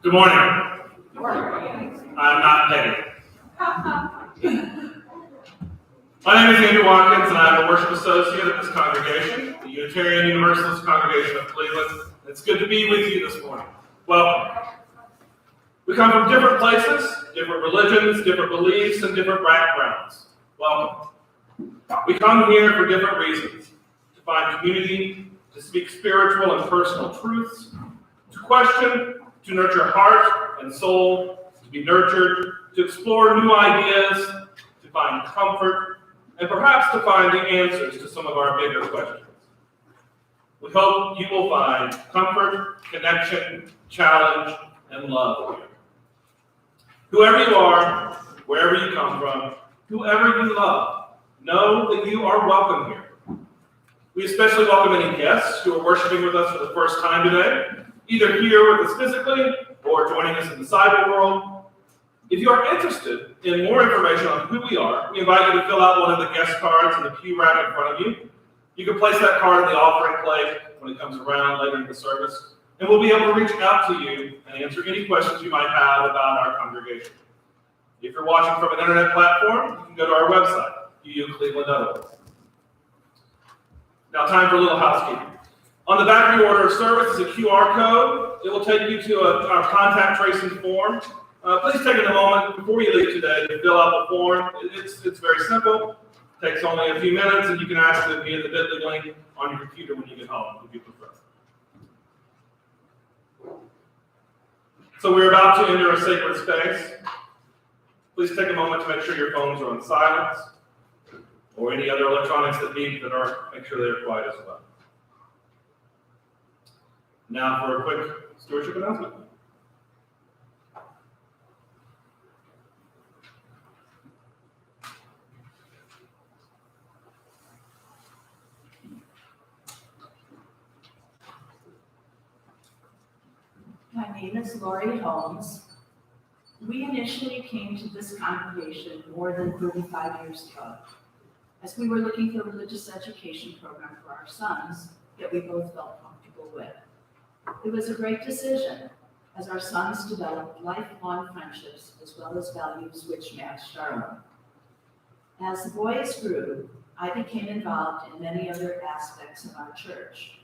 Good morning. Good morning. I'm not Peggy. My name is Andrew Watkins, and I'm a worship associate at this congregation, the Unitarian Universalist Congregation of Cleveland. It's good to be with you this morning. Welcome. We come from different places, different religions, different beliefs, and different backgrounds. Welcome. We come here for different reasons: to find community, to speak spiritual and personal truths, to question, to nurture heart and soul, to be nurtured, to explore new ideas, to find comfort, and perhaps to find the answers to some of our bigger questions. We hope you will find comfort, connection, challenge, and love here. Whoever you are, wherever you come from, whoever you love, know that you are welcome here. We especially welcome any guests who are worshiping with us for the first time today, either here with us physically or joining us in the cyber world. If you are interested in more information on who we are, we invite you to fill out one of the guest cards in the pew rack in front of you. You can place that card in the offering plate when it comes around later in the service, and we'll be able to reach out to you and answer any questions you might have about our congregation. If you're watching from an internet platform, you can go to our website, uucleveland.org. Now, time for a little housekeeping. On the back of your order of service is a QR code. It will take you to our contact tracing form. Please take a moment before you leave today to fill out the form. It's very simple. It takes only a few minutes, and you can access it via the bit.ly link on your computer when you get home, if you prefer. So we're about to enter a sacred space. Please take a moment to make sure your phones are on silence, or any other electronics that beep that are, make sure they're quiet as well. Now for a quick stewardship announcement. My name is Lori Holmes. We initially came to this congregation more than 35 years ago, as we were looking for a religious education program for our sons that we both felt comfortable with. It was a great decision, as our sons developed lifelong friendships as well as values which matched our own. As the boys grew, I became involved in many other aspects of our church,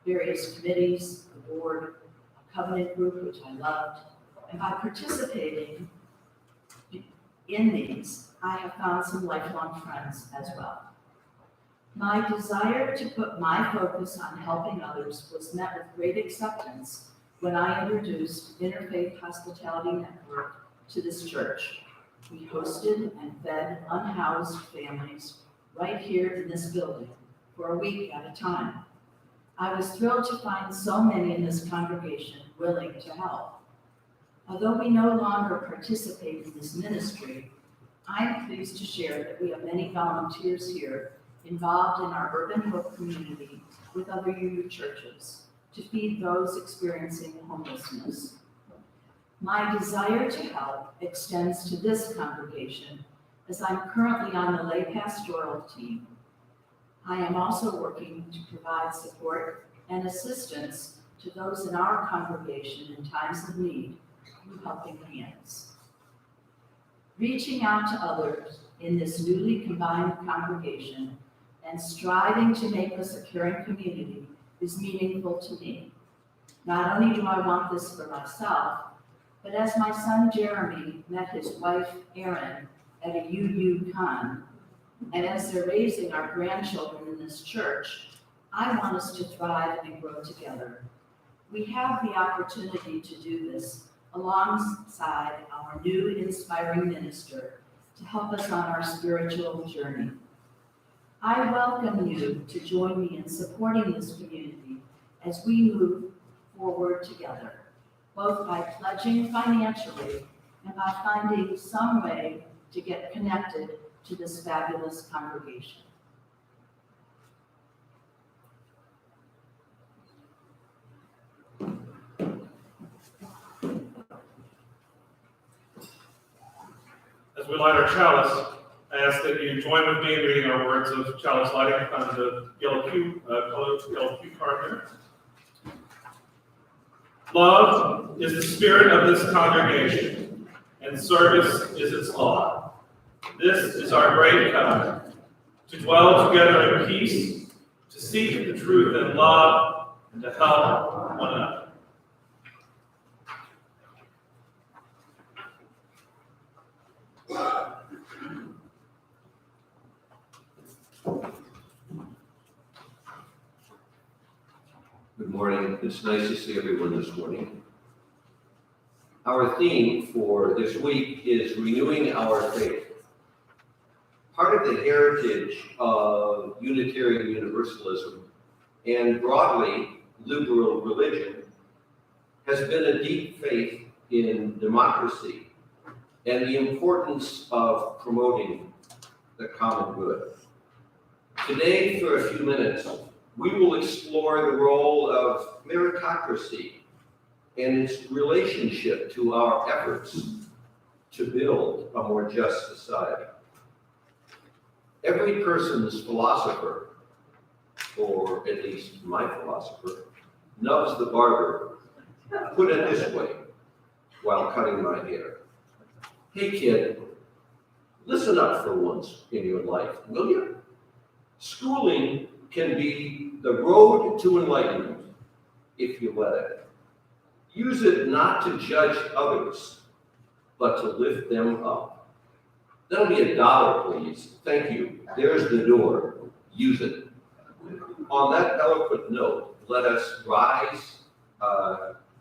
various committees, the board, a covenant group, which I loved, and by participating in these, I have found some lifelong friends as well. My desire to put my focus on helping others was met with great acceptance when I introduced Interfaith Hospitality Network to this church. We hosted and fed unhoused families right here in this building for a week at a time. I was thrilled to find so many in this congregation willing to help. Although we no longer participate in this ministry, I'm pleased to share that we have many volunteers here involved in our Urban Hope community with other UU churches to feed those experiencing homelessness. My desire to help extends to this congregation, as I'm currently on the lay pastoral team. I am also working to provide support and assistance to those in our congregation in times of need through helping hands. Reaching out to others in this newly combined congregation and striving to make us a caring community is meaningful to me. Not only do I want this for myself, but as my son Jeremy met his wife Erin at a UU con, and as they're raising our grandchildren in this church, I want us to thrive and grow together. We have the opportunity to do this alongside our new inspiring minister to help us on our spiritual journey. I welcome you to join me in supporting this community as we move forward together, both by pledging financially and by finding some way to get connected to this fabulous congregation. As we light our chalice, I ask that you join with me in reading our words of chalice lighting on the yellow cue card there. Love is the spirit of this congregation, and service is its law. This is our great covenant, to dwell together in peace, to seek the truth in love, and to help one another. Good morning. It's nice to see everyone this morning. Our theme for this week is renewing our faith. Part of the heritage of Unitarian Universalism and broadly liberal religion has been a deep faith in democracy and the importance of promoting the common good. Today, for a few minutes, we will explore the role of meritocracy and its relationship to our efforts to build a more just society. Every person's philosopher, or at least my philosopher, Nubs the barber, put it this way while cutting my hair. Hey kid, listen up for once in your life, will you? Schooling can be the road to enlightenment if you let it. Use it not to judge others, but to lift them up. That'll be $1, please. Thank you. There's the door. Use it. On that eloquent note, let us rise,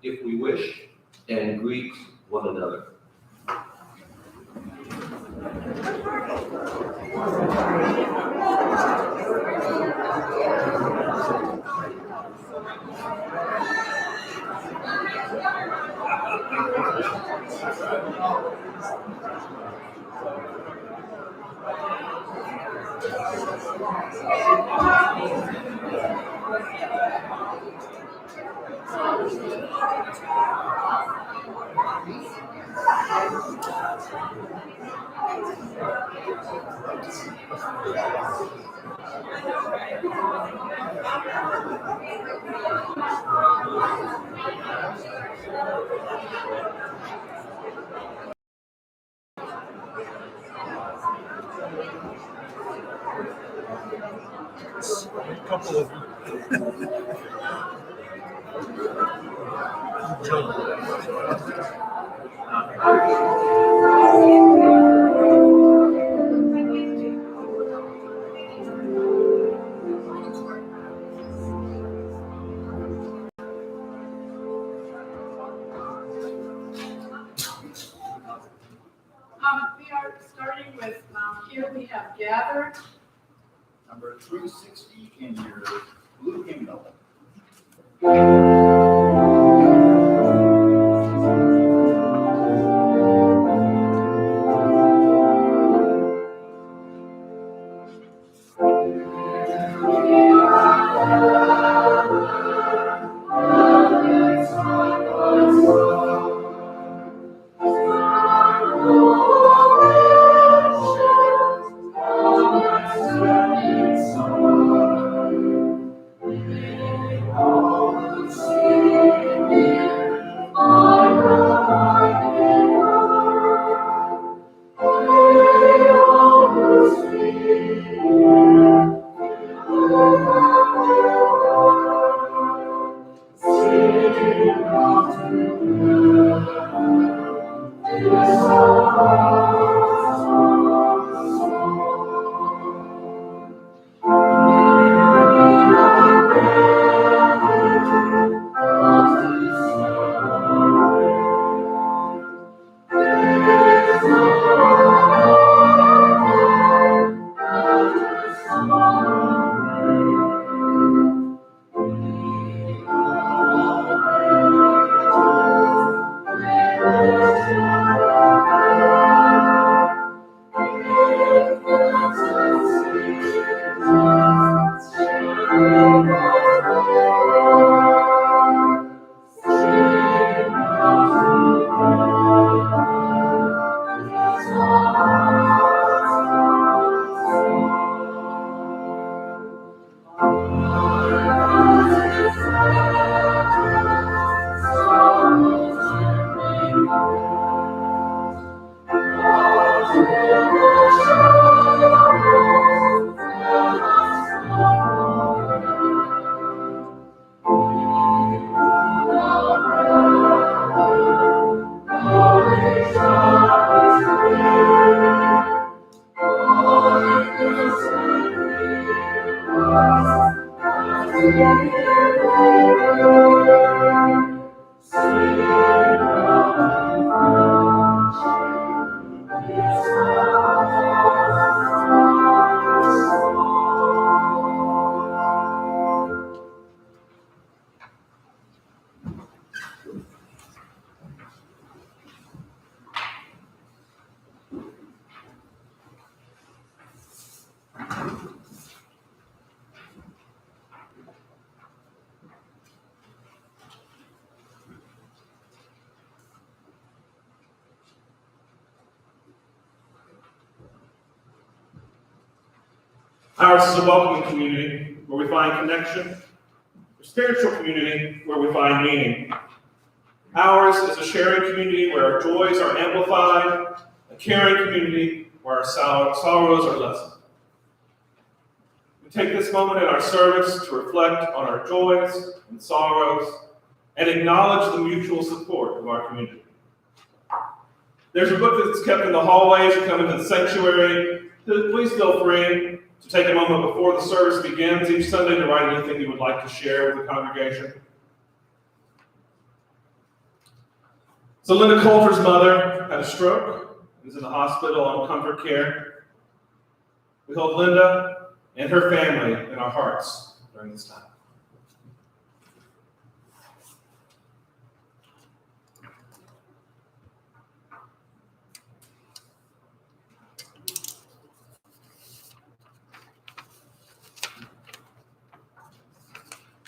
if we wish, and greet one another. A couple of We are starting with, here we have gathered. number 360 in your blue hymnal. Oh, Ours is a welcoming community where we find connection, a spiritual community where we find meaning. Ours is a sharing community where our joys are amplified, a caring community where our sorrows are lessened. We take this moment in our service to reflect on our joys and sorrows and acknowledge the mutual support of our community. There's a book that's kept in the hallways. You come into the sanctuary. Please feel free to take a moment before the service begins each Sunday to write anything you would like to share with the congregation. So Linda Coulter's mother had a stroke and is in the hospital on comfort care. We hold Linda and her family in our hearts during this time.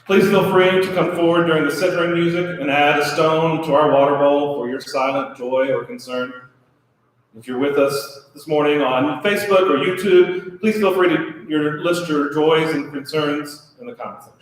Please feel free to come forward during the centering music and add a stone to our water bowl for your silent joy or concern. If you're with us this morning on Facebook or YouTube, please feel free to list your joys and concerns in the comment section.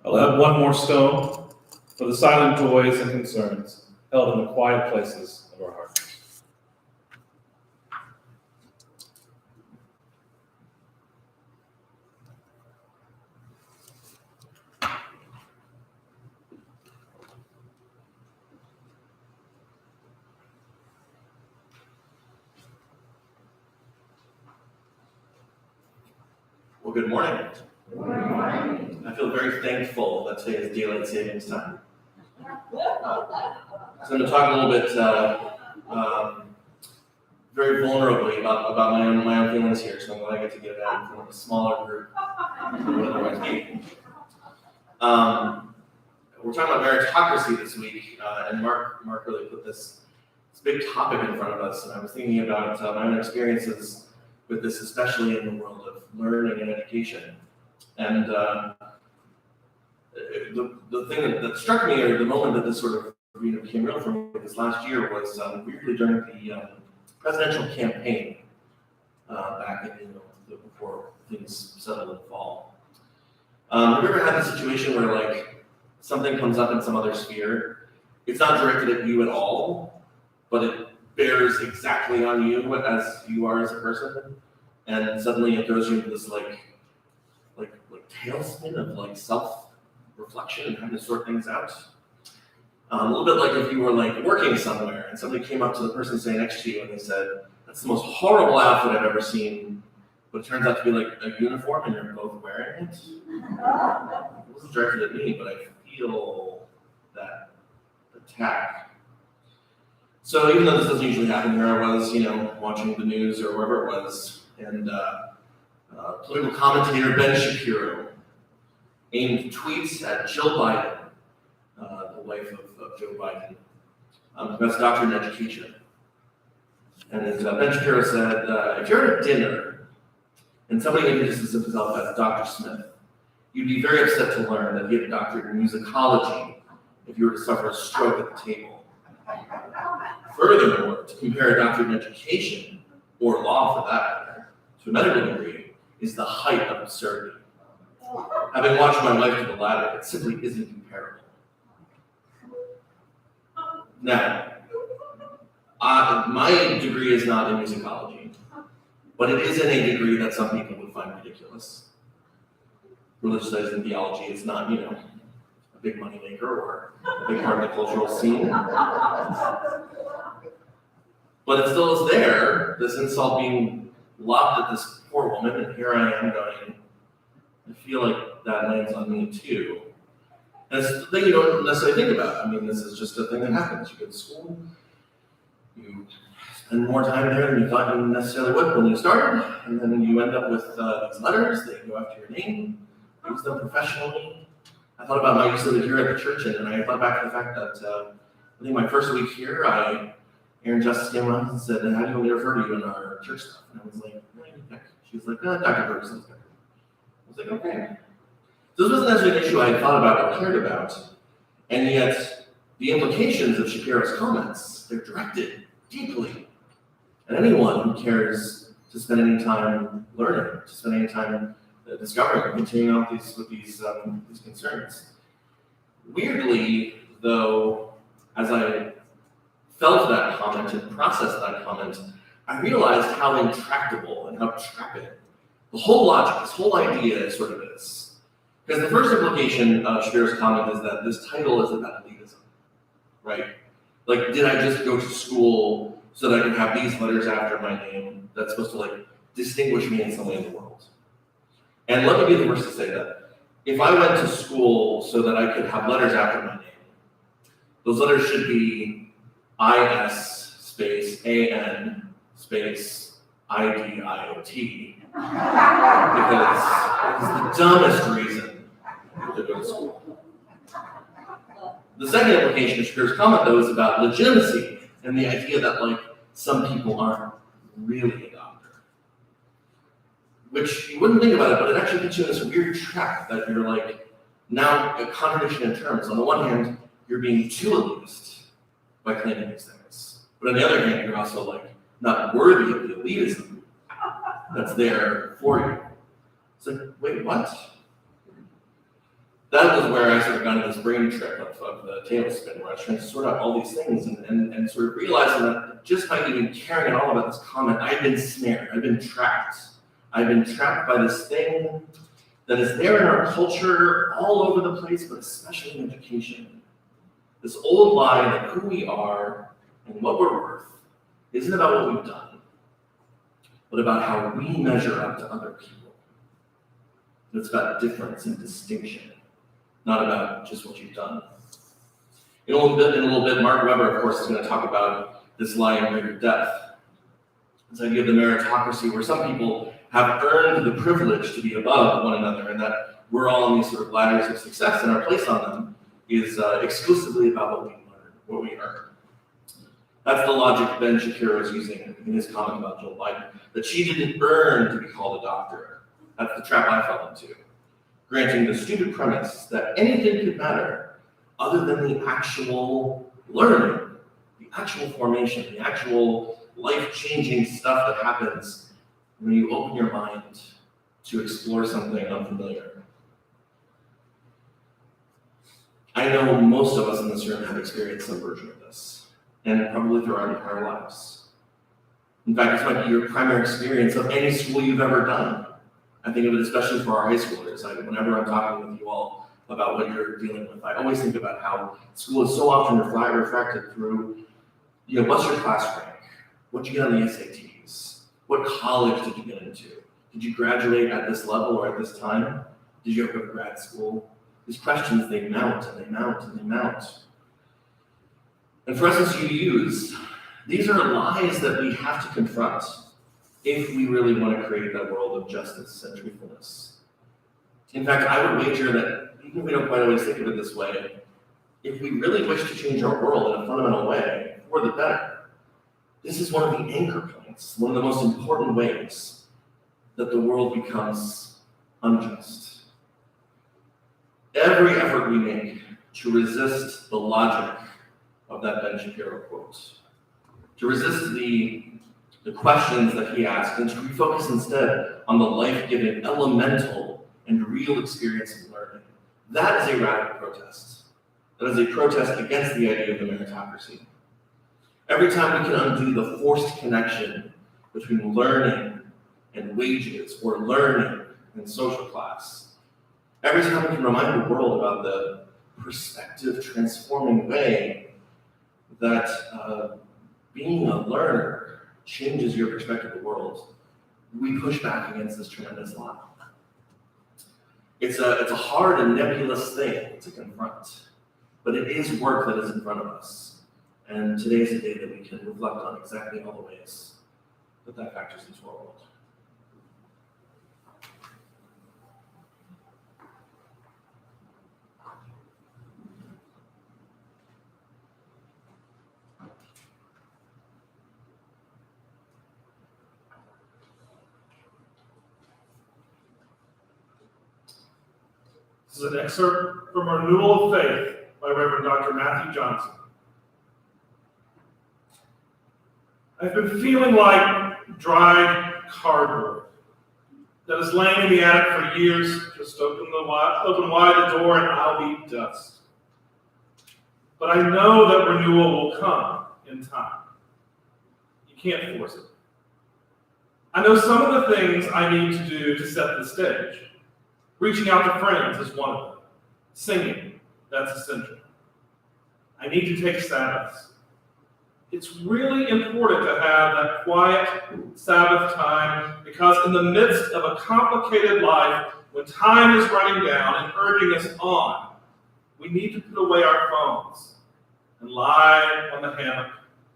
I'll add one more stone for the silent joys and concerns held in the quiet places of our hearts. Well, good morning. Good morning. I feel very thankful that today is daylight savings time. So I'm going to talk a little bit, very vulnerably about my own feelings here. So I'm glad I get to get it out in front of a smaller group than would otherwise be. We're talking about meritocracy this week, and Mark really put this big topic in front of us. And I was thinking about my own experiences with this, especially in the world of learning and education. And the thing that struck me, or the moment that this sort of became real for me this last year, was weirdly during the presidential campaign back in before things settled in the fall. Have you ever had the situation where like something comes up in some other sphere? It's not directed at you at all, but it bears exactly on you as you are as a person, and suddenly it throws you into this like tailspin of like self-reflection and having to sort things out. A little bit like if you were like working somewhere and somebody came up to the person sitting next to you and they said, "That's the most horrible outfit I've ever seen," but it turns out to be like a uniform and you're both wearing it. It wasn't directed at me, but I feel that attack. So even though this doesn't usually happen, here I was, watching the news or wherever it was, and political commentator Ben Shapiro aimed tweets at Jill Biden, the wife of Joe Biden, who has a doctorate in education. And Ben Shapiro said, if you're at a dinner and somebody introduces himself as Dr. Smith, you'd be very upset to learn that he had a doctorate in musicology if you were to suffer a stroke at the table. Furthermore, to compare a doctorate in education, or law for that matter, to a medical degree is the height of absurdity. Having watched my life to the latter, it simply isn't comparable. Now, my degree is not in musicology, but it is in a degree that some people would find ridiculous. Religious studies and theology is not, a big moneymaker or a big part of the cultural scene. But it still is there, this insult being lobbed at this poor woman, and here I am going, I feel like that lands on me too. And it's the thing you don't necessarily think about. I mean, this is just a thing that happens. You go to school, you spend more time there than you thought you necessarily would when you started, and then you end up with these letters, they go after your name, use them professionally. I thought about my use of it here at the church, and I thought back to the fact that I think my first week here, Aaron Justice came around and said, "How do you want me to refer to you in our church stuff?" And I was like, she was like, "Dr. Ferguson." I was like, okay. So this wasn't necessarily an issue I had thought about or cared about, and yet the implications of Shapiro's comments, they're directed deeply at anyone who cares to spend any time learning, to spend any time discovering, continuing on with these concerns. Weirdly, though, as I felt that comment and processed that comment, I realized how intractable and how trapping the whole logic, this whole idea sort of is. Because the first implication of Shapiro's comment is that this title is about elitism, right? Like, did I just go to school so that I could have these letters after my name that's supposed to distinguish me in some way in the world? And let me be the first to say that if I went to school so that I could have letters after my name, those letters should be I.S. space A.N. space I.D.I.O.T. Because it's the dumbest reason to go to school. The second implication of Shapiro's comment, though, is about legitimacy and the idea that, some people aren't really a doctor. Which you wouldn't think about it, but it actually puts you in this weird trap that you're now a contradiction in terms. On the one hand, you're being too elitist by claiming these things. But on the other hand, you're also not worthy of the elitism that's there for you. It's wait, what? that was where I sort of got into this brain trip of the tailspin, where I was trying to sort out all these things and sort of realizing that just by even caring at all about this comment, I've been snared, I've been trapped. I've been trapped by this thing that is there in our culture all over the place, but especially in education. This old lie that who we are and what we're worth isn't about what we've done, but about how we measure up to other people. It's about difference and distinction, not about just what you've done. In a little bit, Mark Weber, of course, is going to talk about this lie in greater depth. This idea of the meritocracy, where some people have earned the privilege to be above one another, and that we're all on these sort of ladders of success, and our place on them is exclusively about what we learn, what we earn. That's the logic Ben Shapiro is using in his comment about Jill Biden, that she didn't earn to be called a doctor. That's the trap I fell into. Granting the stupid premise that anything could matter other than the actual learning, the actual formation, the actual life-changing stuff that happens when you open your mind to explore something unfamiliar. I know most of us in this room have experienced some version of this, and probably through our entire lives. In fact, this might be your primary experience of any school you've ever done. I think of it especially for our high schoolers. Whenever I'm talking with you all about what you're dealing with, I always think about how school is so often refracted through, what's your class rank? What'd you get on the SATs? What college did you get into? Did you graduate at this level or at this time? Did you ever go to grad school? These questions, they mount and they mount and they mount. And for us as UUs, these are lies that we have to confront if we really want to create that world of justice and truthfulness. In fact, I would wager that, even if we don't quite always think of it this way, if we really wish to change our world in a fundamental way, for the better, this is one of the anchor points, one of the most important ways that the world becomes unjust. Every effort we make to resist the logic of that Ben Shapiro quote, to resist the questions that he asked, and to refocus instead on the life-giving, elemental, and real experience of learning. That is a radical protest. That is a protest against the idea of the meritocracy. Every time we can undo the forced connection between learning and wages, or learning and social class, every time we can remind the world about the perspective transforming way that being a learner changes your perspective of the world, we push back against this tremendous lie. It's a hard and nebulous thing to confront, but it is work that is in front of us. And today is a day that we can reflect on exactly all the ways that factors into our world. This is an excerpt from Renewal of Faith by Reverend Dr. Matthew Johnson. I've been feeling like dried cardboard that has lain in the attic for years. Just open wide the door and I'll be dust. But I know that renewal will come in time. You can't force it. I know some of the things I need to do to set the stage. Reaching out to friends is one of them. Singing, that's essential. I need to take Sabbaths. It's really important to have that quiet Sabbath time because in the midst of a complicated life, when time is running down and urging us on, we need to put away our phones and lie on the hammock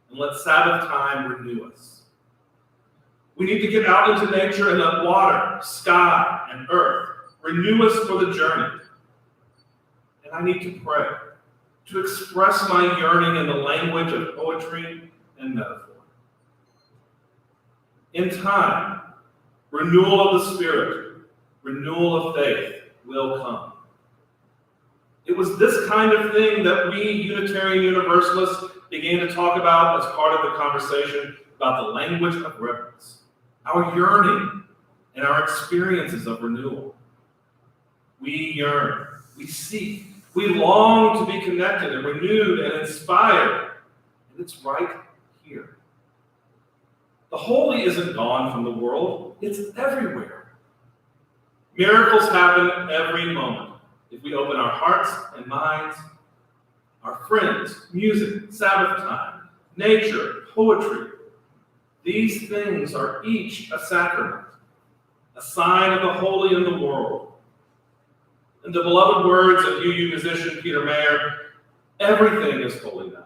and let Sabbath time renew us. We need to get out into nature and let water, sky, and earth renew us for the journey. And I need to pray, to express my yearning in the language of poetry and metaphor. In time, renewal of the spirit, renewal of faith will come. It was this kind of thing that we Unitarian Universalists began to talk about as part of the conversation about the language of reverence, our yearning and our experiences of renewal. We yearn we seek, we long to be connected and renewed and inspired. And it's right here. The holy isn't gone from the world, it's everywhere. Miracles happen every moment if we open our hearts and minds. Our friends, music, Sabbath time, nature, poetry. These things are each a sacrament, a sign of the holy in the world. In the beloved words of UU musician Peter Mayer, everything is holy now.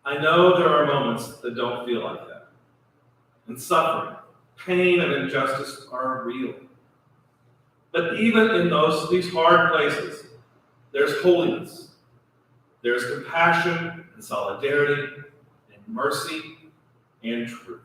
I know there are moments that don't feel like that. And suffering, pain, and injustice are real. But even in these hard places, there's holiness. There's compassion and solidarity and mercy and truth.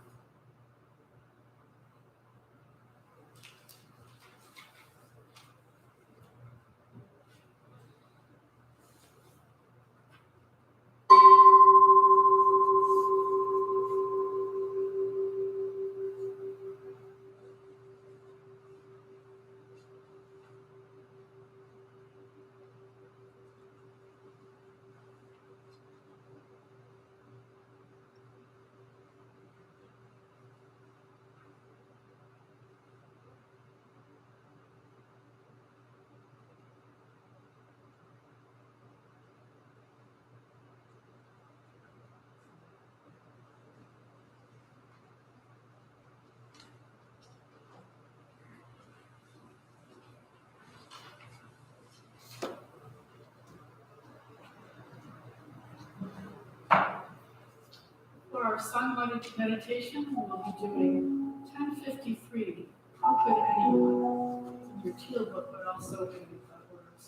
For our sun-lighted meditation, we'll be doing 1053. How could anyone? In your teal book, but also in the words.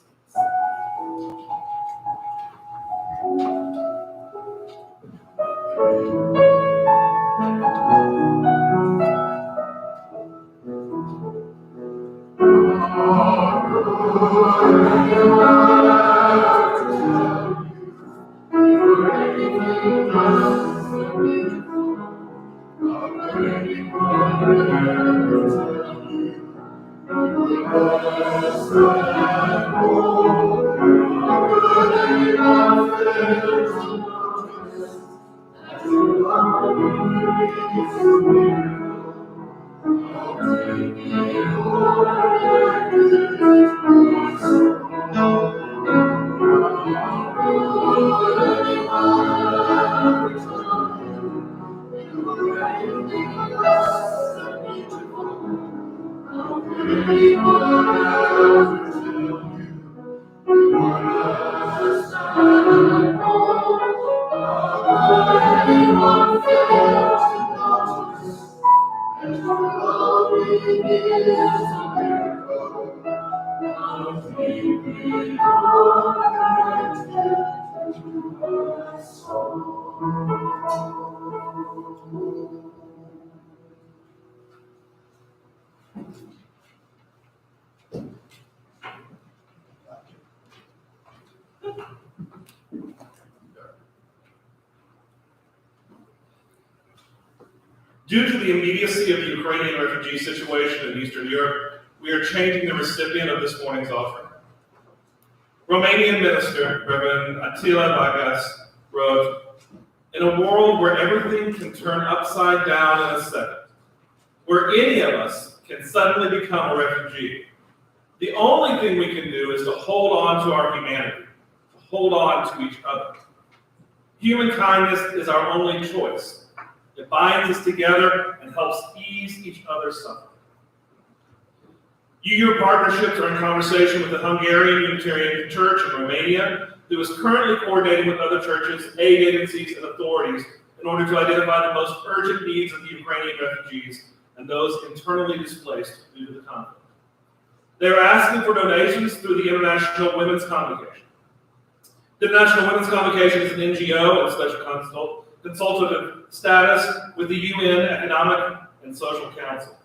Due to the immediacy of the Ukrainian refugee situation in Eastern Europe, we are changing the recipient of this morning's offering. Romanian minister, Reverend Untitled wrote, "In a world where everything can turn upside down in a second, where any of us can suddenly become a refugee, the only thing we can do is to hold on to our humanity, to hold on to each other. Human kindness is our only choice. It binds us together and helps ease each other's suffering." UU partnerships are in conversation with the Hungarian Unitarian Church in Romania, who is currently coordinating with other churches, aid agencies, and authorities in order to identify the most urgent needs of the Ukrainian refugees and those internally displaced due to the conflict. They are asking for donations through the International Women's Convocation. The International Women's Convocation is an NGO and special consultative status with the UN Economic and Social Council.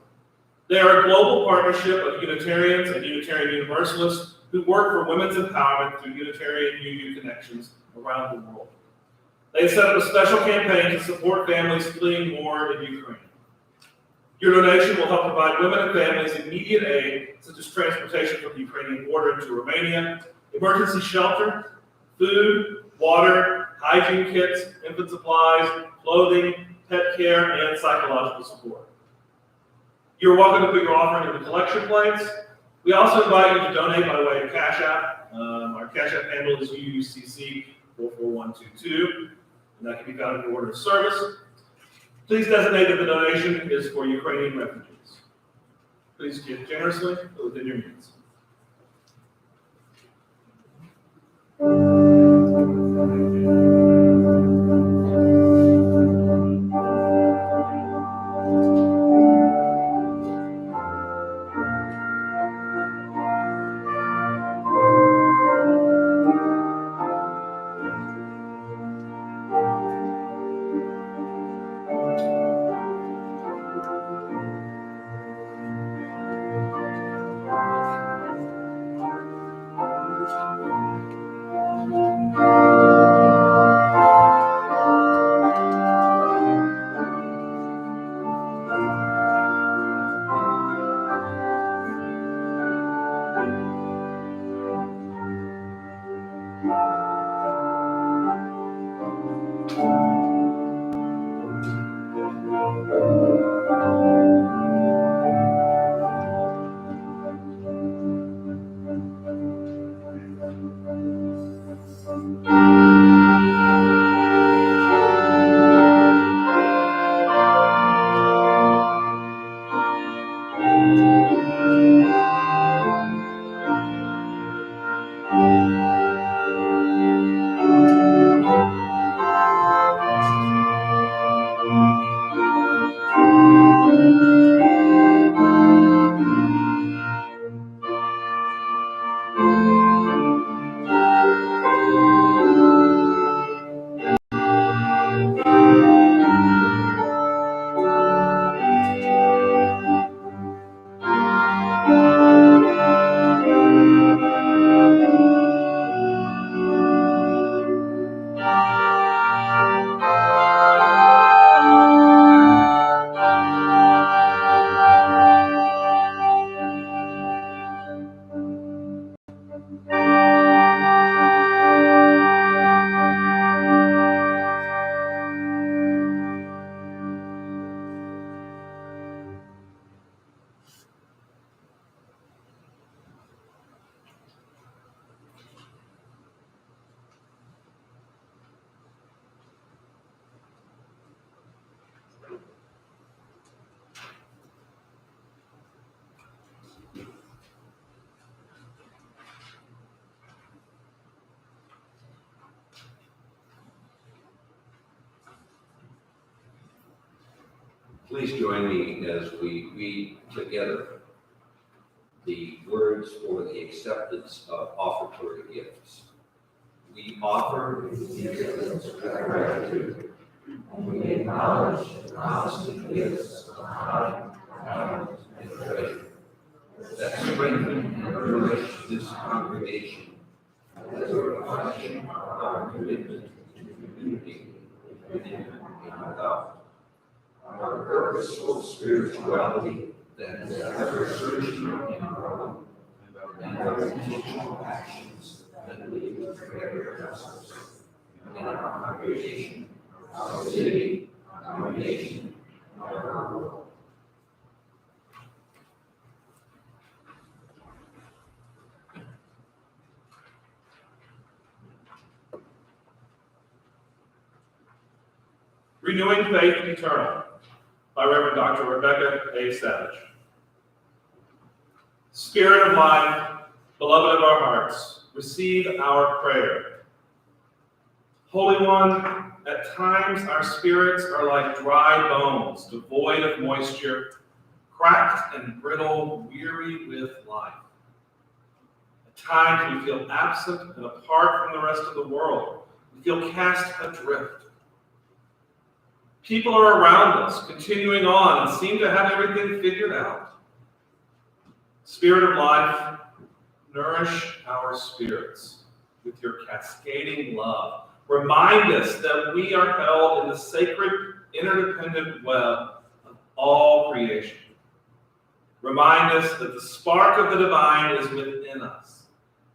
They are a global partnership of Unitarians and Unitarian Universalists who work for women's empowerment through Unitarian UU connections around the world. They set up a special campaign to support families fleeing war in Ukraine. Your donation will help provide women and families immediate aid, such as transportation from the Ukrainian border to Romania, emergency shelter, food, water, hygiene kits, infant supplies, clothing, pet care, and psychological support. You're welcome to put your offering in the collection plates. We also invite you to donate by way of Cash App. Our Cash App handle is UUCC44122, and that can be found in your order of service. Please designate that the donation is for Ukrainian refugees. Please give generously within your means. Please join me as we read together the words for the acceptance of offertory gifts. We offer gifts of gratitude. We acknowledge the constant gifts of time, talent, and treasure that strengthen and nourish this congregation as a reflection of our commitment to community within and without. Our purposeful spirituality that is ever searching and growing, and our intentional actions that lead to greater justice in our congregation, our city, our nation, our world. Renewing Faith Eternal by Reverend Dr. Rebecca A. Savage. Spirit of life, beloved of our hearts, receive our prayer. Holy One, at times our spirits are like dry bones, devoid of moisture, cracked and brittle, weary with life. At times we feel absent and apart from the rest of the world. We feel cast adrift. People are around us, continuing on, and seem to have everything figured out. Spirit of life, nourish our spirits with your cascading love. Remind us that we are held in the sacred, interdependent web of all creation. Remind us that the spark of the divine is within us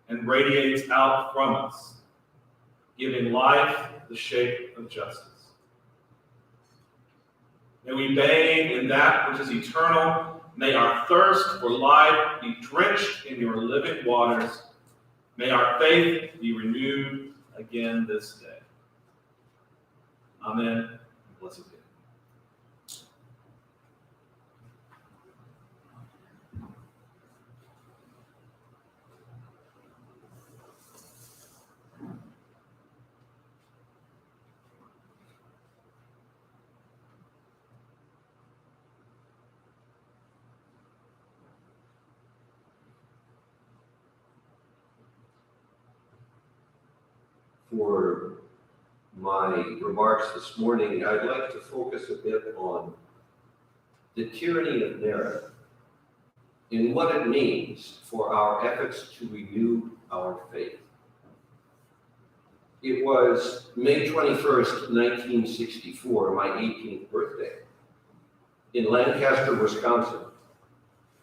and radiates out from us, giving life the shape of justice. May we bathe in that which is eternal. May our thirst for life be drenched in your living waters. May our faith be renewed again this day. Amen. Blessed be. For my remarks this morning, I'd like to focus a bit on the tyranny of merit and what it means for our efforts to renew our faith. It was May 21st, 1964, my 18th birthday, in Lancaster, Wisconsin.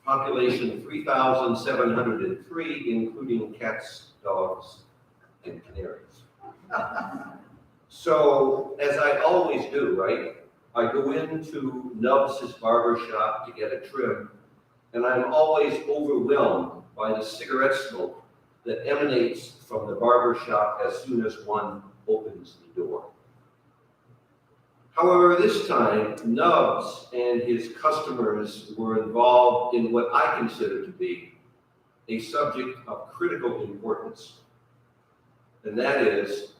Population 3,703, including cats, dogs, and canaries. So, as I always do, right, I go into Nubs' barber shop to get a trim, and I'm always overwhelmed by the cigarette smoke that emanates from the barber shop as soon as one opens the door. However, this time, Nubs and his customers were involved in what I consider to be a subject of critical importance, and that is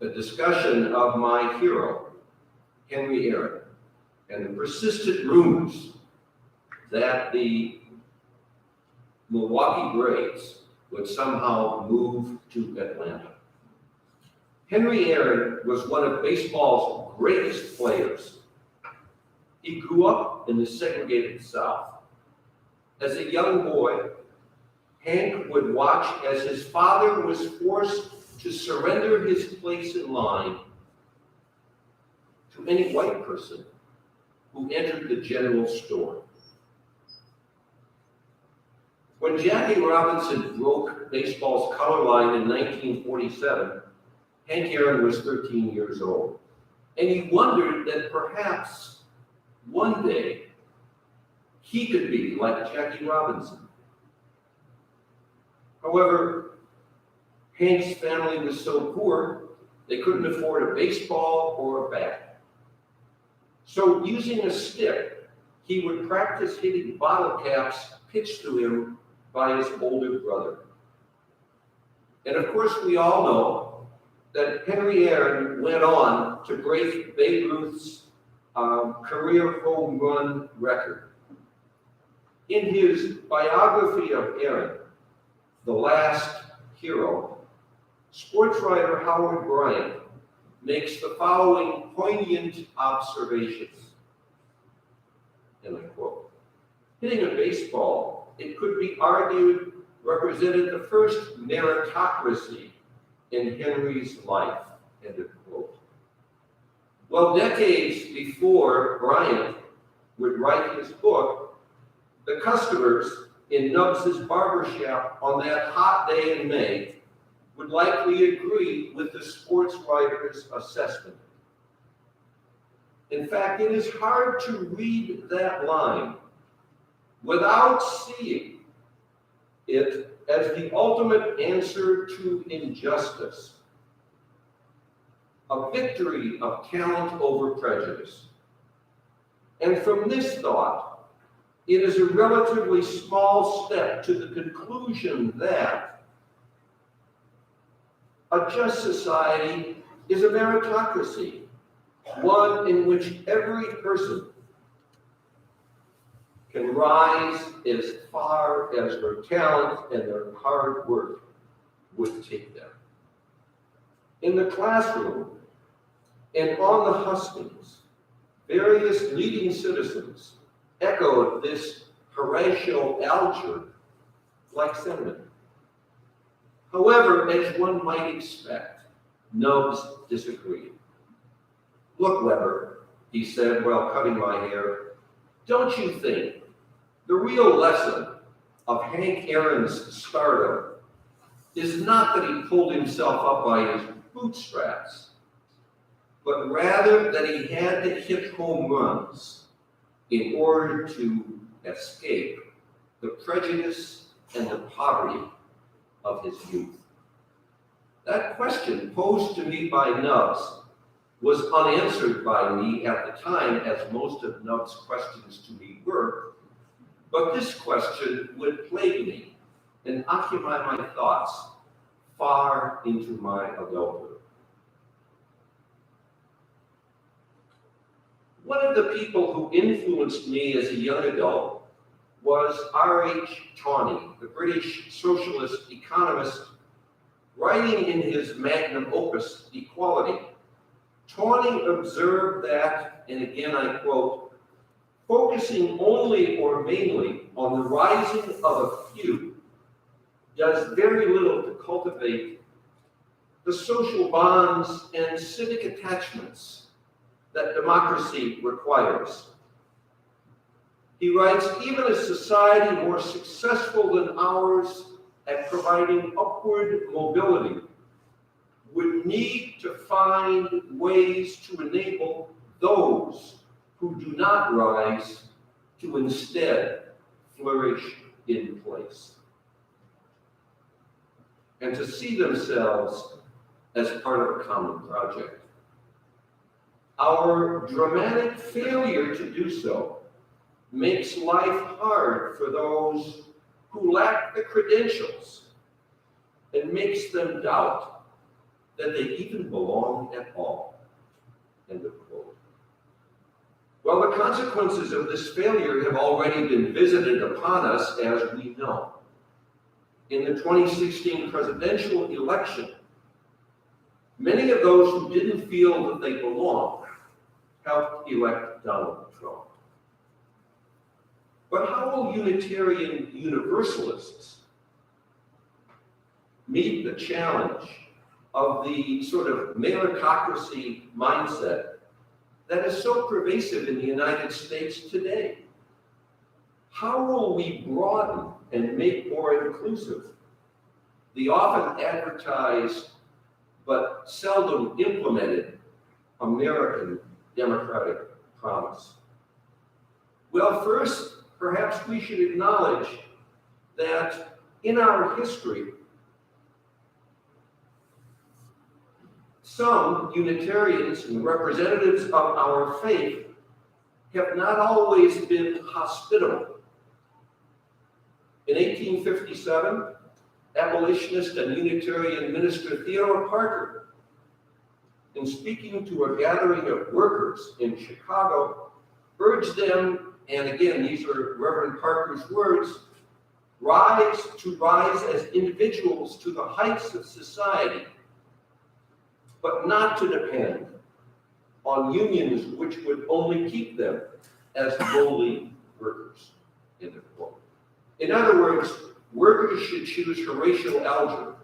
a discussion of my hero, Henry Aaron, and the persistent rumors that the Milwaukee Braves would somehow move to Atlanta. Henry Aaron was one of baseball's greatest players. He grew up in the segregated South. As a young boy, Hank would watch as his father was forced to surrender his place in line to any white person who entered the general store. When Jackie Robinson broke baseball's color line in 1947, Hank Aaron was 13 years old, and he wondered that perhaps one day he could be like Jackie Robinson. However, Hank's family was so poor, they couldn't afford a baseball or a bat. So using a stick, he would practice hitting bottle caps pitched to him by his older brother. And of course, we all know that Henry Aaron went on to break Babe Ruth's career home run record. In his biography of Aaron, The Last Hero, sports writer Howard Bryant makes the following poignant observations, and I quote, "Hitting a baseball, it could be argued, represented the first meritocracy in Henry's life," end of quote. Well, decades before Bryant would write his book, the customers in Nubs' barbershop on that hot day in May would likely agree with the sports writer's assessment. In fact, it is hard to read that line without seeing it as the ultimate answer to injustice, a victory of talent over prejudice. And from this thought, it is a relatively small step to the conclusion that a just society is a meritocracy, one in which every person can rise as far as their talent and their hard work would take them. In the classroom and on the hustings, various leading citizens echoed this Horatio Alger-like sentiment. However, as one might expect, Nubs disagreed. "Look, Weber," he said while cutting my hair, Don't you think the real lesson of Hank Aaron's stardom is not that he pulled himself up by his bootstraps, but rather that he had to hit home runs in order to escape the prejudice and the poverty of his youth? That question posed to me by Nubbs was unanswered by me at the time, as most of Nubbs' questions to me were, but this question would plague me and occupy my thoughts far into my adulthood. One of the people who influenced me as a young adult was R.H. Tawny, the British socialist economist. Writing in his magnum opus, Equality, Tawny observed that, and again I quote, focusing only or mainly on the rising of a few does very little to cultivate the social bonds and civic attachments that democracy requires. He writes, even a society more successful than ours at providing upward mobility would need to find ways to enable those who do not rise to instead flourish in place, and to see themselves as part of a common project. Our dramatic failure to do so makes life hard for those who lack the credentials and makes them doubt that they even belong at all. End of quote. Well, the consequences of this failure have already been visited upon us, as we know. In the 2016 presidential election, many of those who didn't feel that they belonged helped elect Donald Trump. But how will Unitarian Universalists meet the challenge of the sort of meritocracy mindset that is so pervasive in the United States today? How will we broaden and make more inclusive the often advertised but seldom implemented American democratic promise? Well, first, perhaps we should acknowledge that in our history, some Unitarians and representatives of our faith have not always been hospitable. In 1857, abolitionist and Unitarian minister Theodore Parker, in speaking to a gathering of workers in Chicago, urged them, and again, these are Reverend Parker's words, rise as individuals to the heights of society, but not to depend on unions which would only keep them as lowly workers. End of quote. In other words, workers should choose Horatio Alger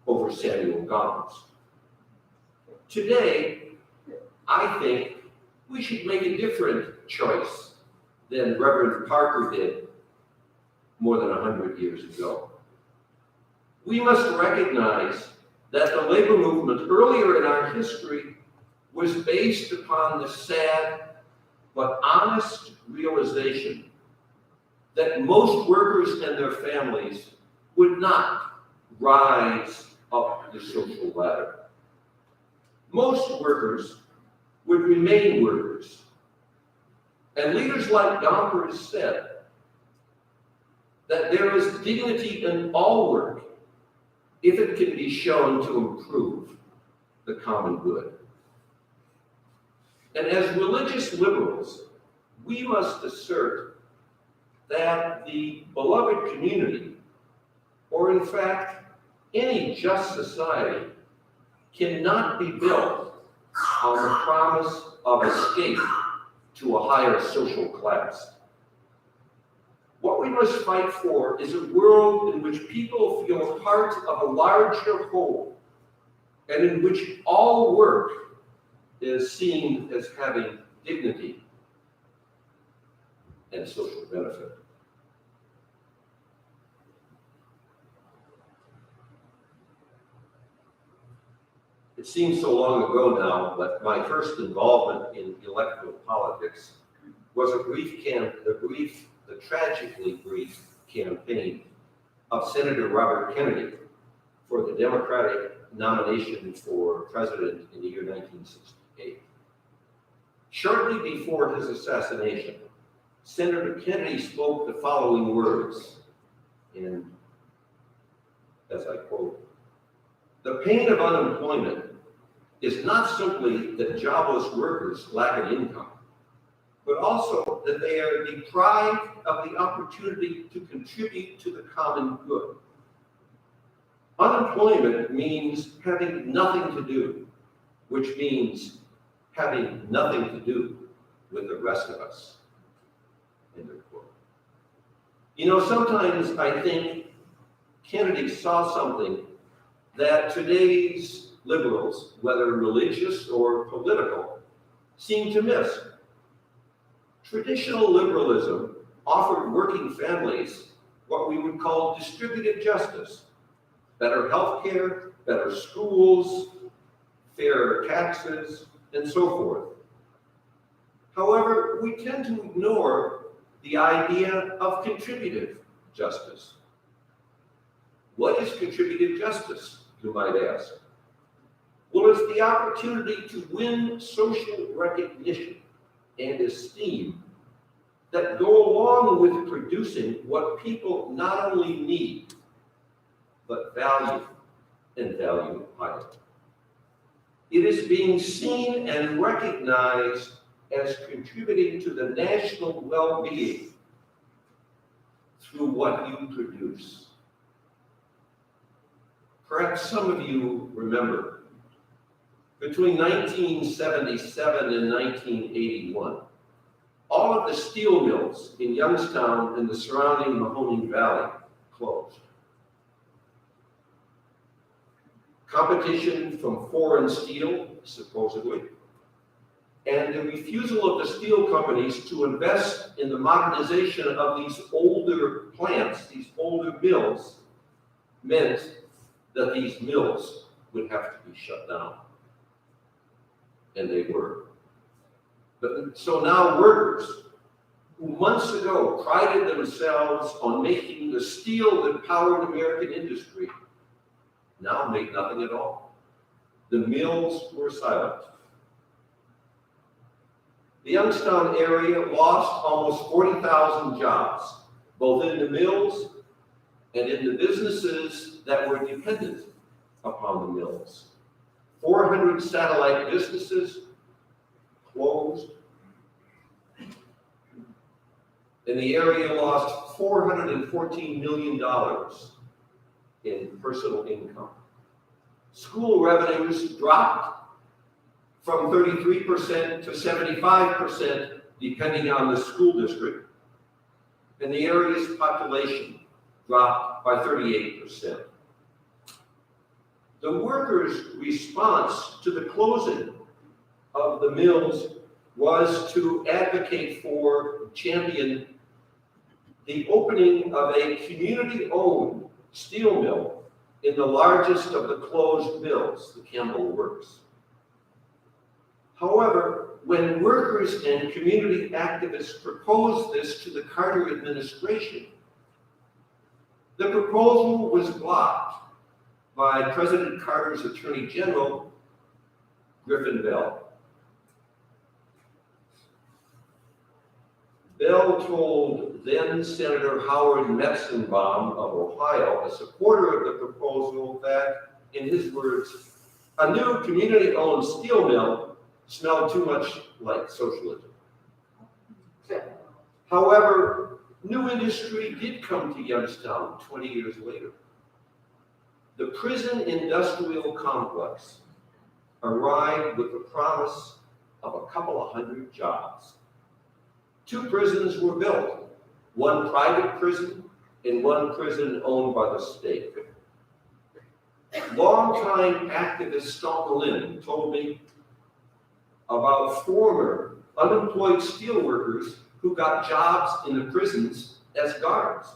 over Samuel Gomes. Today, I think we should make a different choice than Reverend Parker did more than 100 years ago. We must recognize that the labor movement earlier in our history was based upon the sad but honest realization that most workers and their families would not rise up the social ladder. Most workers would remain workers. And leaders like Gompers said that there is dignity in all work if it can be shown to improve the common good. And as religious liberals, we must assert that the beloved community, or in fact, any just society, cannot be built on the promise of escape to a higher social class. What we must fight for is a world in which people feel part of a larger whole, and in which all work is seen as having dignity. and social benefit. It seems so long ago now, but my first involvement in electoral politics was the tragically brief campaign of Senator Robert Kennedy for the Democratic nomination for president in the year 1968. Shortly before his assassination, Senator Kennedy spoke the following words, and as I quote, "The pain of unemployment is not simply that jobless workers lack an income, but also that they are deprived of the opportunity to contribute to the common good. Unemployment means having nothing to do, which means having nothing to do with the rest of us." End of quote. You know, sometimes I think Kennedy saw something that today's liberals, whether religious or political, seem to miss. Traditional liberalism offered working families what we would call distributive justice: better health care, better schools, fairer taxes, and so forth. However, we tend to ignore the idea of contributive justice. What is contributive justice, you might ask? Well, it's the opportunity to win social recognition and esteem that go along with producing what people not only need, but value and value highly. It is being seen and recognized as contributing to the national well-being through what you produce. Perhaps some of you remember, between 1977 and 1981, all of the steel mills in Youngstown and the surrounding Mahoning Valley closed. Competition from foreign steel, supposedly, and the refusal of the steel companies to invest in the modernization of these older plants, these older mills, meant that these mills would have to be shut down. And they were. But so now workers who months ago prided themselves on making the steel that powered American industry now make nothing at all. The mills were silent. The Youngstown area lost almost 40,000 jobs, both in the mills and in the businesses that were dependent upon the mills. 400 satellite businesses closed, and the area lost $414 million in personal income. School revenues dropped from 33% to 75%, depending on the school district, and the area's population dropped by 38%. The workers' response to the closing of the mills was to advocate for, champion, the opening of a community-owned steel mill in the largest of the closed mills, the Campbell Works. However, when workers and community activists proposed this to the Carter administration, the proposal was blocked by President Carter's Attorney General, Griffin Bell. Bell told then Senator Howard Metzenbaum of Ohio, a supporter of the proposal, that, in his words, a new community-owned steel mill smelled too much like socialism. However, new industry did come to Youngstown 20 years later. The prison industrial complex arrived with the promise of a couple of hundred jobs. 2 prisons were built, one private prison and one prison owned by the state. Longtime activist Stalker told me about former unemployed steelworkers who got jobs in the prisons as guards.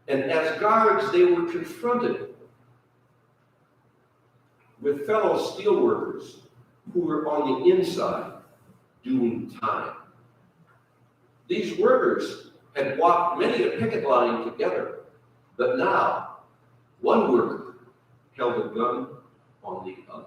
And as guards, they were confronted with fellow steelworkers who were on the inside doing time. These workers had walked many a picket line together, but now one worker held a gun on the other.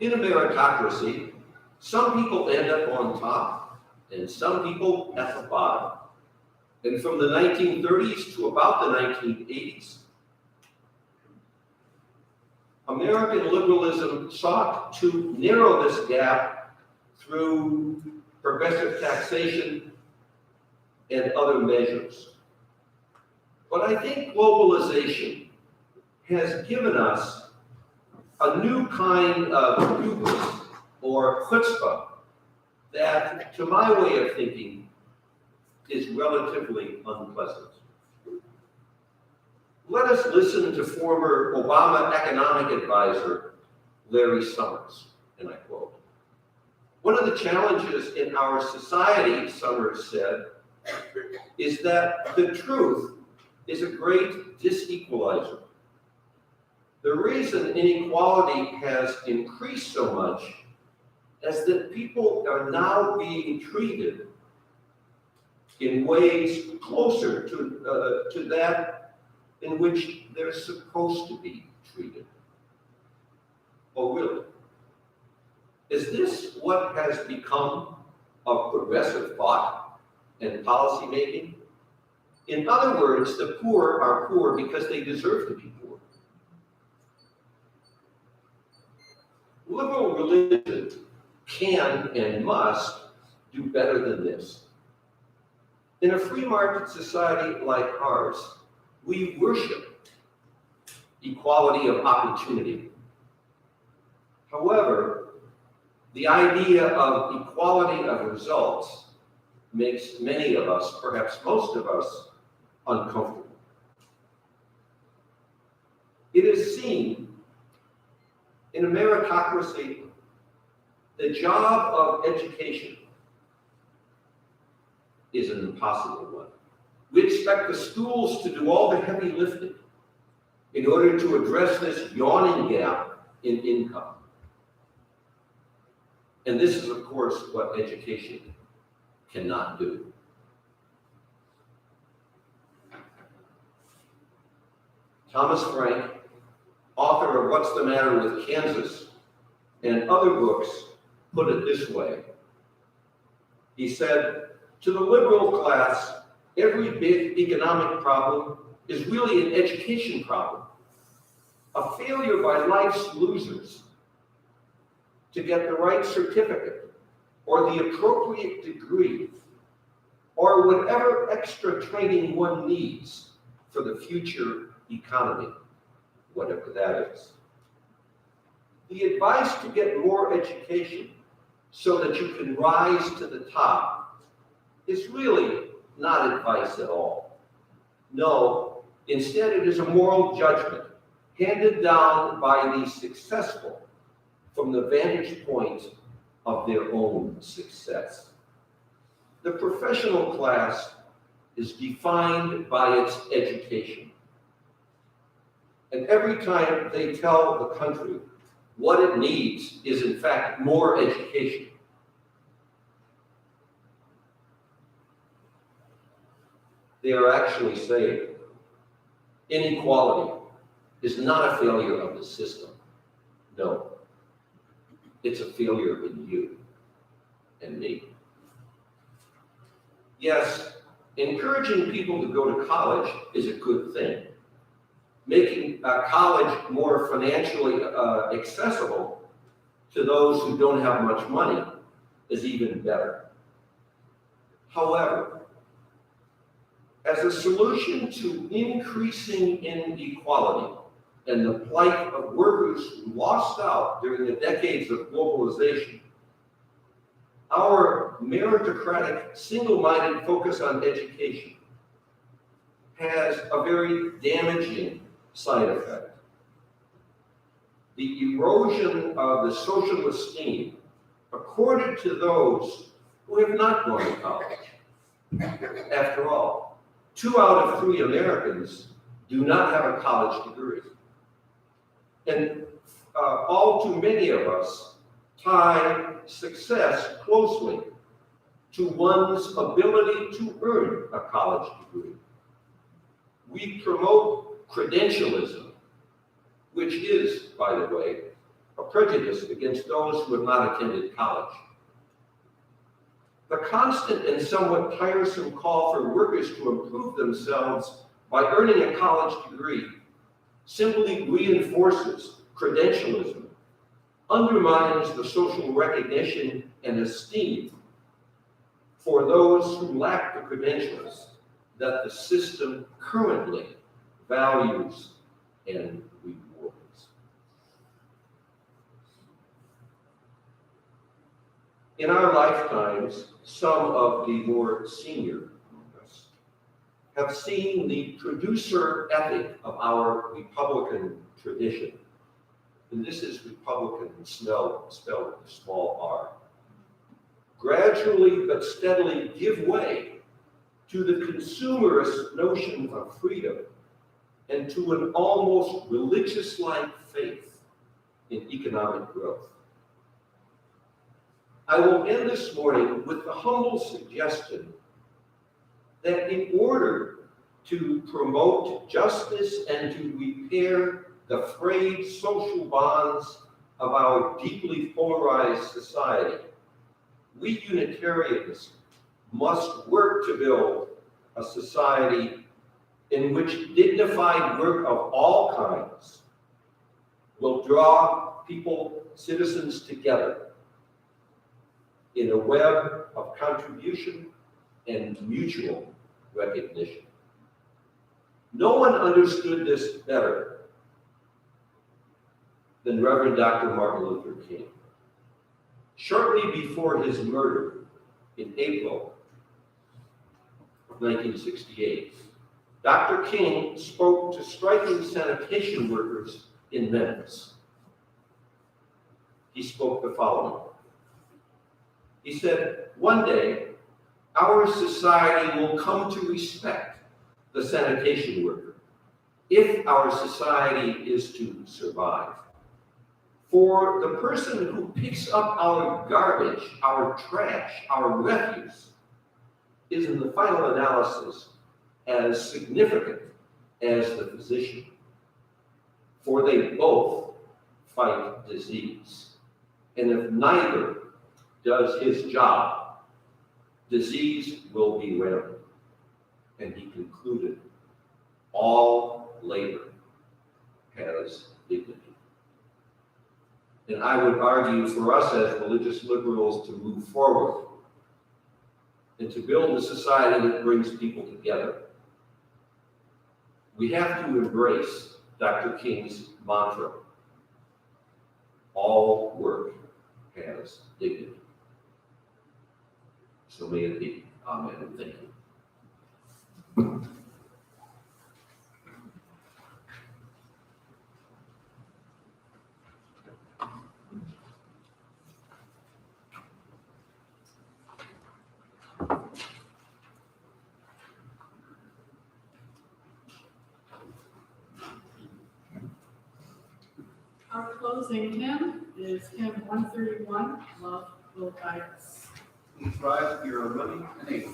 In a meritocracy, some people end up on top and some people at the bottom. And from the 1930s to about the 1980s, American liberalism sought to narrow this gap through progressive taxation and other measures. But I think globalization has given us a new kind of hubris or chutzpah that, to my way of thinking, is relatively unpleasant. Let us listen to former Obama economic advisor, Larry Summers, and I quote, "One of the challenges in our society," Summers said, "is that the truth is a great disequalizer. The reason inequality has increased so much is that people are now being treated in ways closer to that in which they're supposed to be treated." Oh, really? Is this what has become of progressive thought and policy making? In other words, the poor are poor because they deserve to be poor. Liberal religion can and must do better than this. In a free market society like ours, we worship equality of opportunity. However, the idea of equality of results makes many of us, perhaps most of us, uncomfortable. It is seen in a meritocracy, the job of education is an impossible one. We expect the schools to do all the heavy lifting in order to address this yawning gap in income. And this is, of course, what education cannot do. Thomas Frank, author of What's the Matter with Kansas and other books, put it this way. He said, "To the liberal class, every big economic problem is really an education problem, a failure by life's losers to get the right certificate or the appropriate degree or whatever extra training one needs for the future economy, whatever that is. The advice to get more education so that you can rise to the top is really not advice at all. No, instead it is a moral judgment handed down by the successful from the vantage point of their own success. The professional class is defined by its education. And every time they tell the country what it needs is in fact more education. They are actually saying inequality is not a failure of the system. No, it's a failure in you and me. Yes, encouraging people to go to college is a good thing. Making college more financially accessible to those who don't have much money is even better. However, as a solution to increasing inequality and the plight of workers who lost out during the decades of globalization, our meritocratic, single-minded focus on education has a very damaging side effect. The erosion of the social esteem according to those who have not gone to college. After all, 2 out of 3 Americans do not have a college degree. And all too many of us tie success closely to one's ability to earn a college degree. We promote credentialism, which is, by the way, a prejudice against those who have not attended college. The constant and somewhat tiresome call for workers to improve themselves by earning a college degree simply reinforces credentialism, undermines the social recognition and esteem for those who lack the credentials that the system currently values and rewards. In our lifetimes, some of the more senior among us have seen the producer ethic of our Republican tradition. And this is Republican spelled with a small r. Gradually but steadily give way to the consumerist notion of freedom and to an almost religious-like faith in economic growth. I will end this morning with the humble suggestion that in order to promote justice and to repair the frayed social bonds of our deeply polarized society, we Unitarians must work to build a society in which dignified work of all kinds will draw people, citizens together in a web of contribution and mutual recognition. No one understood this better than Reverend Dr. Martin Luther King. Shortly before his murder in April of 1968, Dr. King spoke to striking sanitation workers in Memphis. He spoke the following. He said, "One day, our society will come to respect the sanitation worker if our society is to survive. For the person who picks up our garbage, our trash, our refuse, is in the final analysis as significant as the physician, for they both fight disease. And if neither does his job, disease will be rampant." And he concluded, "All labor has dignity." And I would argue for us as religious liberals to move forward and to build a society that brings people together, we have to embrace Dr. King's mantra, "All work has dignity." So may it be. Amen. Thank you. Our closing hymn is hymn 131, Love Will Guide Us. Please rise if you are willing and able.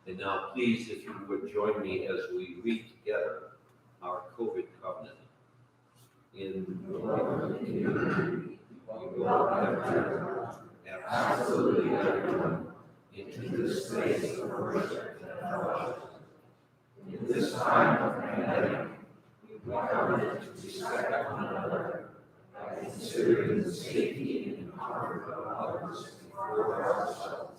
And now, please, if you would join me as we read together our COVID covenant. In the light of the community, we will have absolutely everyone into this space of worship and fellowship. In this time of pandemic, we covenant to respect one another by considering the safety and comfort of others before ourselves,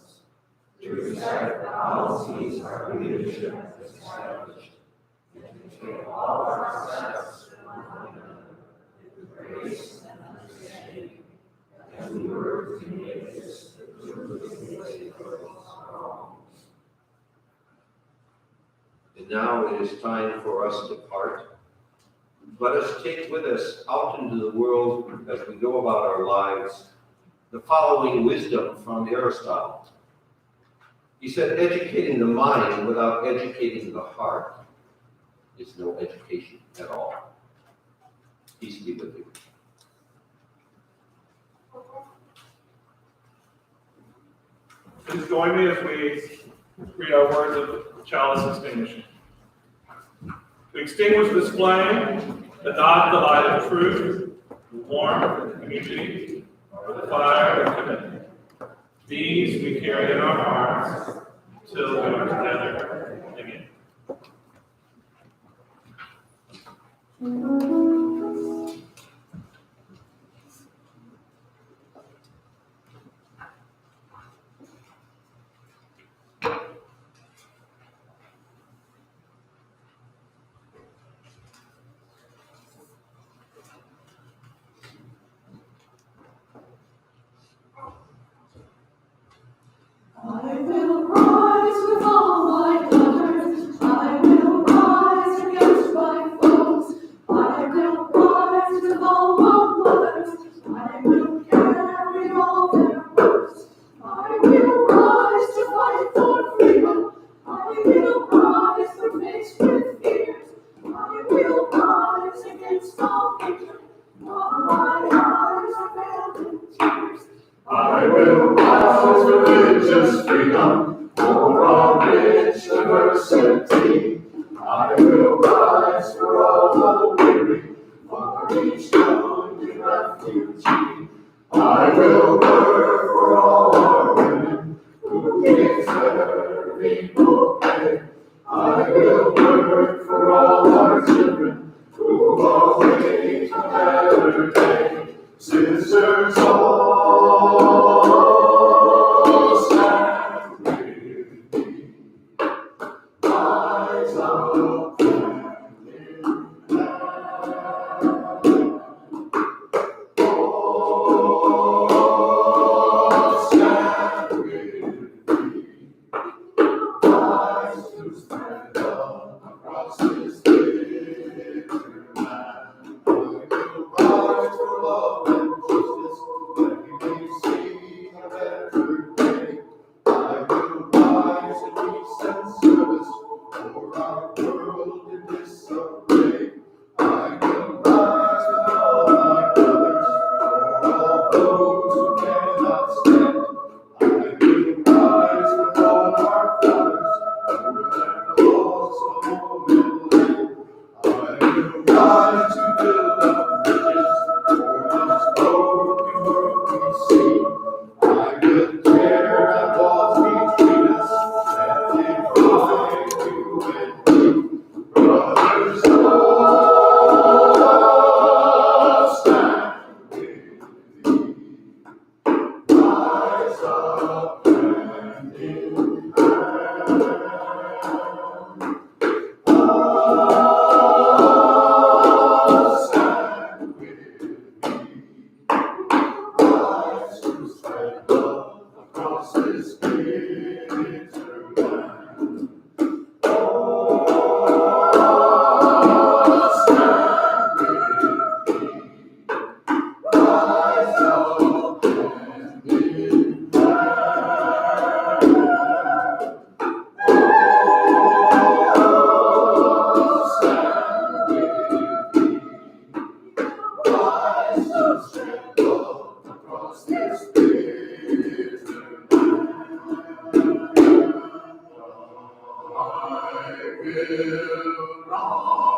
to respect the policies our leadership has established, and to take all our steps with one another with grace and understanding, as we work to make this the truly place for all. And now it is time for us to part. Let us take with us out into the world as we go about our lives the following wisdom from Aristotle. He said, educating the mind without educating the heart is no education at all. Peace be with you. Please join me as we read our words of chalice extinguishing. To extinguish this flame, adopt the light of truth, the warmth of community, or the fire of commitment. These we carry in our hearts till we are together again. I will rise with all my daughters. I will rise against my foes. I will rise with all my mothers. I will carry all their words. I will rise to fight for freedom. I will rise to face with fears. I will rise against all hatred. All my eyes are filled in tears. I will rise with religious freedom for all rich diversity. I will rise for all the weary, for each lonely refugee. I will work for all our women who deserve equal pay. I will work for all our children who await a better day. Sisters all stand with me. Rise up and in hand. Oh, across this bitter land. Oh, stand with me. Rise up and in prayer. Oh, stand with me. Rise up, stand up across this bitter land. I will rise.